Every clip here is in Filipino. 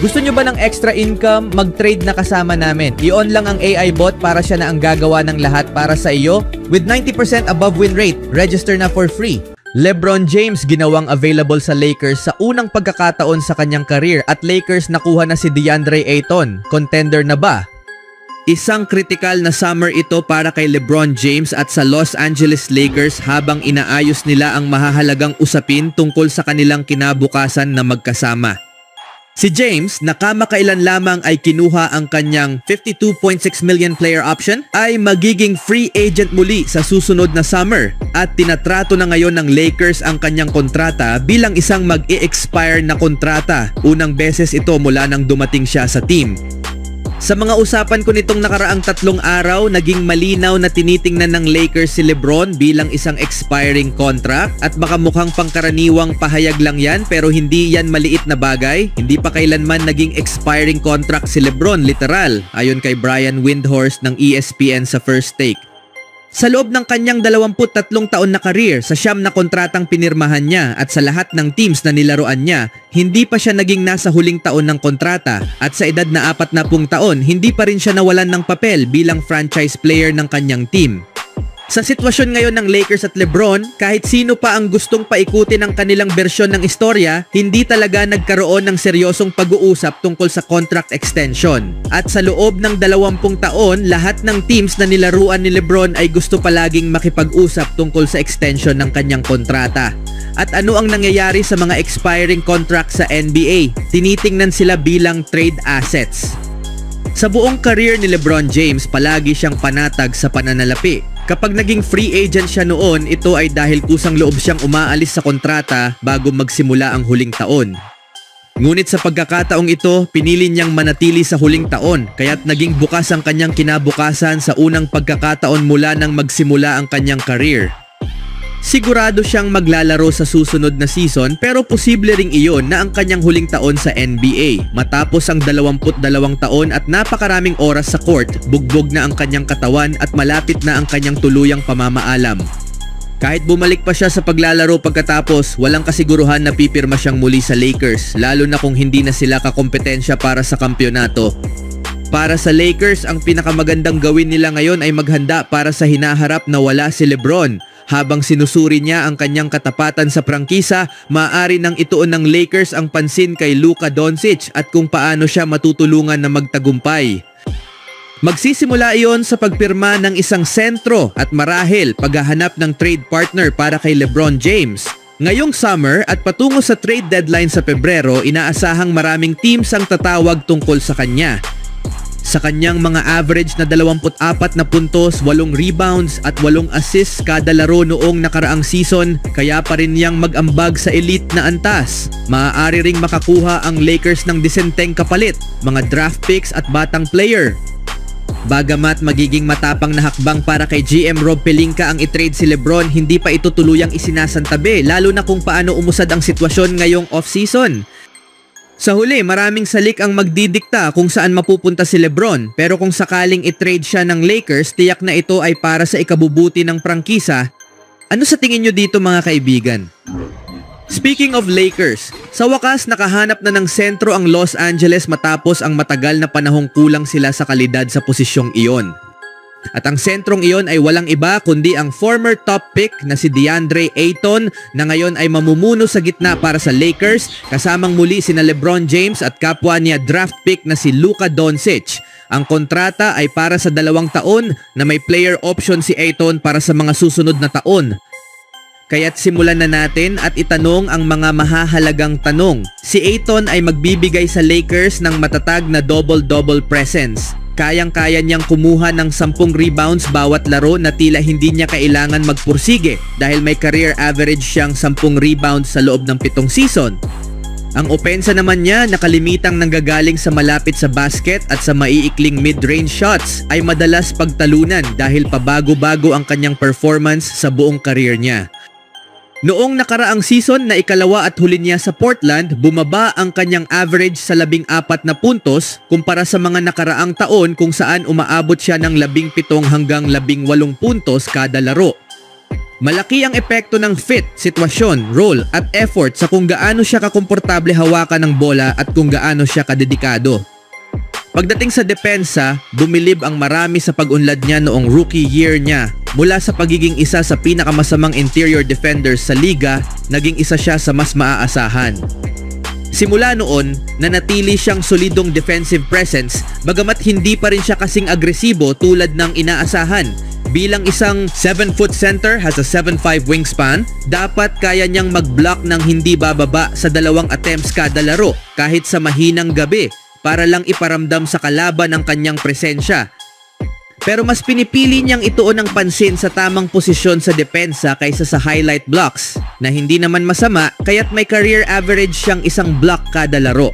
Gusto nyo ba ng extra income? Mag-trade na kasama namin. I-on lang ang AI bot para siya na ang gagawa ng lahat para sa iyo. With 90% above win rate, register na for free. LeBron James ginawang available sa Lakers sa unang pagkakataon sa kanyang career at Lakers nakuha na si DeAndre Ayton. Contender na ba? Isang kritikal na summer ito para kay LeBron James at sa Los Angeles Lakers habang inaayos nila ang mahahalagang usapin tungkol sa kanilang kinabukasan na magkasama. Si James, na kamakailan lamang ay kinuha ang kanyang $52.6 million player option, ay magiging free agent muli sa susunod na summer at tinatrato na ngayon ng Lakers ang kanyang kontrata bilang isang mag-e-expire na kontrata. Unang beses ito mula nang dumating siya sa team. Sa mga usapan ko nitong nakaraang 3 araw, naging malinaw na tinitingnan ng Lakers si LeBron bilang isang expiring contract at baka mukhang pangkaraniwang pahayag lang yan pero hindi yan maliit na bagay. Hindi pa kailanman naging expiring contract si LeBron, literal, ayon kay Brian Windhorst ng ESPN sa First Take. Sa loob ng kanyang 23 taon na career sa 9 na kontratang pinirmahan niya at sa lahat ng teams na nilaruan niya, hindi pa siya naging nasa huling taon ng kontrata at sa edad na 40 taon, hindi pa rin siya nawalan ng papel bilang franchise player ng kanyang team. Sa sitwasyon ngayon ng Lakers at LeBron, kahit sino pa ang gustong paikutin ang kanilang bersyon ng istorya, hindi talaga nagkaroon ng seryosong pag-uusap tungkol sa contract extension. At sa loob ng 20 taon, lahat ng teams na nilaruan ni LeBron ay gusto palaging makipag-usap tungkol sa extension ng kanyang kontrata. At ano ang nangyayari sa mga expiring contracts sa NBA? Tinitingnan sila bilang trade assets. Sa buong career ni LeBron James, palagi siyang panatag sa pananalapi. Kapag naging free agent siya noon, ito ay dahil kusang loob siyang umaalis sa kontrata bago magsimula ang huling taon. Ngunit sa pagkakataong ito, pinili niyang manatili sa huling taon, kaya't naging bukas ang kanyang kinabukasan sa unang pagkakataon mula nang magsimula ang kanyang career. Sigurado siyang maglalaro sa susunod na season pero posible ring iyon na ang kanyang huling taon sa NBA. Matapos ang 22 taon at napakaraming oras sa court, bugbog na ang kanyang katawan at malapit na ang kanyang tuluyang pamamaalam. Kahit bumalik pa siya sa paglalaro pagkatapos, walang kasiguruhan na pipirma siyang muli sa Lakers, lalo na kung hindi na sila kakompetensya para sa kampyonato. Para sa Lakers, ang pinakamagandang gawin nila ngayon ay maghanda para sa hinaharap na wala si LeBron. Habang sinusuri niya ang kanyang katapatan sa prangkisa, maaari nang ituon ng Lakers ang pansin kay Luka Doncic at kung paano siya matutulungan na magtagumpay. Magsisimula iyon sa pagpirma ng isang sentro at marahil paghahanap ng trade partner para kay LeBron James. Ngayong summer at patungo sa trade deadline sa Pebrero, inaasahang maraming teams ang tatawag tungkol sa kanya. Sa kanyang mga average na 24 na puntos, 8 rebounds at 8 assists kada laro noong nakaraang season, kaya pa rin niyang mag-ambag sa elite na antas. Maaari ring makakuha ang Lakers ng disenteng kapalit, mga draft picks at batang player. Bagamat magiging matapang na hakbang para kay GM Rob Pelinka ang itrade si LeBron, hindi pa ito tuluyang isinasantabi, lalo na kung paano umusad ang sitwasyon ngayong off-season. Sa huli, maraming salik ang magdidikta kung saan mapupunta si LeBron, pero kung sakaling i-trade siya ng Lakers, tiyak na ito ay para sa ikabubuti ng prangkisa. Ano sa tingin nyo dito mga kaibigan? Speaking of Lakers, sa wakas nakahanap na ng sentro ang Los Angeles matapos ang matagal na panahong kulang sila sa kalidad sa posisyong iyon. At ang sentrong iyon ay walang iba kundi ang former top pick na si DeAndre Ayton na ngayon ay mamumuno sa gitna para sa Lakers kasamang muli sina LeBron James at kapwa niya draft pick na si Luka Doncic. Ang kontrata ay para sa 2 taon na may player option si Ayton para sa mga susunod na taon. Kaya't simulan na natin at itanong ang mga mahahalagang tanong. Si Ayton ay magbibigay sa Lakers ng matatag na double-double presence. Kayang-kaya niyang kumuha ng 10 rebounds bawat laro na tila hindi niya kailangan magpursige dahil may career average siyang 10 rebounds sa loob ng 7 season. Ang opensa naman niya na kalimitang nanggagaling sa malapit sa basket at sa maiikling mid-range shots ay madalas pagtalunan dahil pabago-bago ang kanyang performance sa buong career niya. Noong nakaraang season na ikalawa at huli niya sa Portland, bumaba ang kanyang average sa 14 na puntos kumpara sa mga nakaraang taon kung saan umaabot siya ng 17 hanggang 18 puntos kada laro. Malaki ang epekto ng fit, sitwasyon, role at effort sa kung gaano siya kakomportable hawakan ng bola at kung gaano siya kadedikado. Pagdating sa depensa, bumilib ang marami sa pag-unlad niya noong rookie year niya. Mula sa pagiging isa sa pinakamasamang interior defenders sa liga, naging isa siya sa mas maaasahan. Simula noon, nanatili siyang solidong defensive presence bagamat hindi pa rin siya kasing agresibo tulad ng inaasahan. Bilang isang 7-foot center has a 7'5" wingspan, dapat kaya niyang mag-block ng hindi bababa sa 2 attempts kada laro kahit sa mahinang gabi para lang iparamdam sa kalaban ang kanyang presensya. Pero mas pinipili niyang ituon ng pansin sa tamang posisyon sa depensa kaysa sa highlight blocks na hindi naman masama kaya't may career average siyang 1 block kada laro.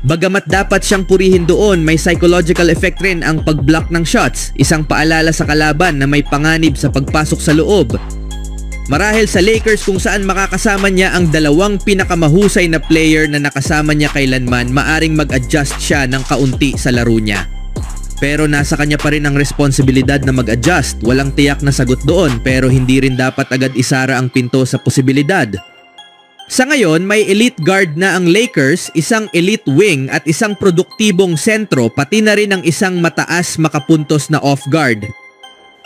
Bagamat dapat siyang purihin doon, may psychological effect rin ang pag-block ng shots, isang paalala sa kalaban na may panganib sa pagpasok sa loob. Marahil sa Lakers kung saan makakasama niya ang 2 pinakamahusay na player na nakasama niya kailanman, maaring mag-adjust siya ng kaunti sa laro niya. Pero nasa kanya pa rin ang responsibilidad na mag-adjust, walang tiyak na sagot doon pero hindi rin dapat agad isara ang pinto sa posibilidad. Sa ngayon, may elite guard na ang Lakers, isang elite wing at isang produktibong sentro pati na rin ang isang mataas makapuntos na off guard.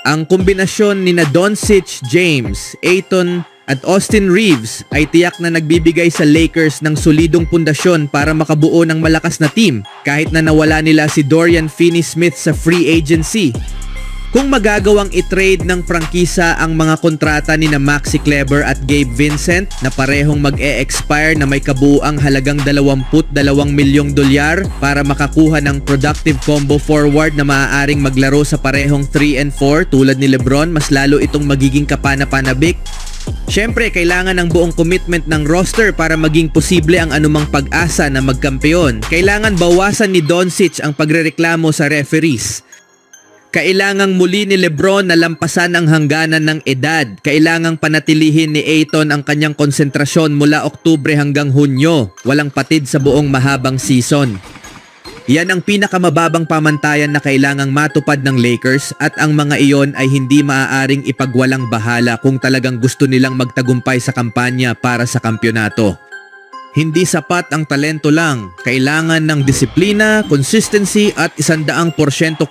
Ang kombinasyon ni Doncic, James, Ayton at Austin Reeves ay tiyak na nagbibigay sa Lakers ng solidong pundasyon para makabuo ng malakas na team kahit na nawala nila si Dorian Finney-Smith sa free agency. Kung magagawang i-trade ng prangkisa ang mga kontrata ni na Maxi Kleber at Gabe Vincent na parehong mag-e-expire na may kabuuang halagang $22 milyong para makakuha ng productive combo forward na maaaring maglaro sa parehong 3 and 4 tulad ni LeBron, mas lalo itong magiging kapana-panabik. Siyempre, kailangan ng buong commitment ng roster para maging posible ang anumang pag-asa na magkampeon. Kailangan bawasan ni Doncic ang pagrereklamo sa referees. Kailangang muli ni LeBron na lampasan ang hangganan ng edad. Kailangang panatilihin ni Ayton ang kanyang konsentrasyon mula Oktubre hanggang Hunyo. Walang patid sa buong mahabang season. Yan ang pinakamababang pamantayan na kailangang matupad ng Lakers at ang mga iyon ay hindi maaaring ipagwalang bahala kung talagang gusto nilang magtagumpay sa kampanya para sa kampyonato. Hindi sapat ang talento lang, kailangan ng disiplina, consistency at 100%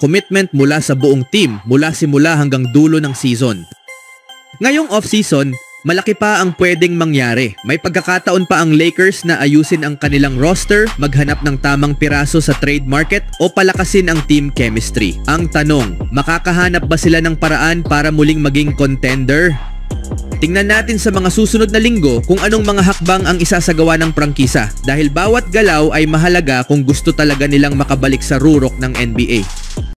commitment mula sa buong team mula simula hanggang dulo ng season. Ngayong off-season, malaki pa ang pwedeng mangyari. May pagkakataon pa ang Lakers na ayusin ang kanilang roster, maghanap ng tamang piraso sa trade market o palakasin ang team chemistry. Ang tanong, makakahanap ba sila ng paraan para muling maging contender? Tingnan natin sa mga susunod na linggo kung anong mga hakbang ang isasagawa ng prangkisa dahil bawat galaw ay mahalaga kung gusto talaga nilang makabalik sa rurok ng NBA.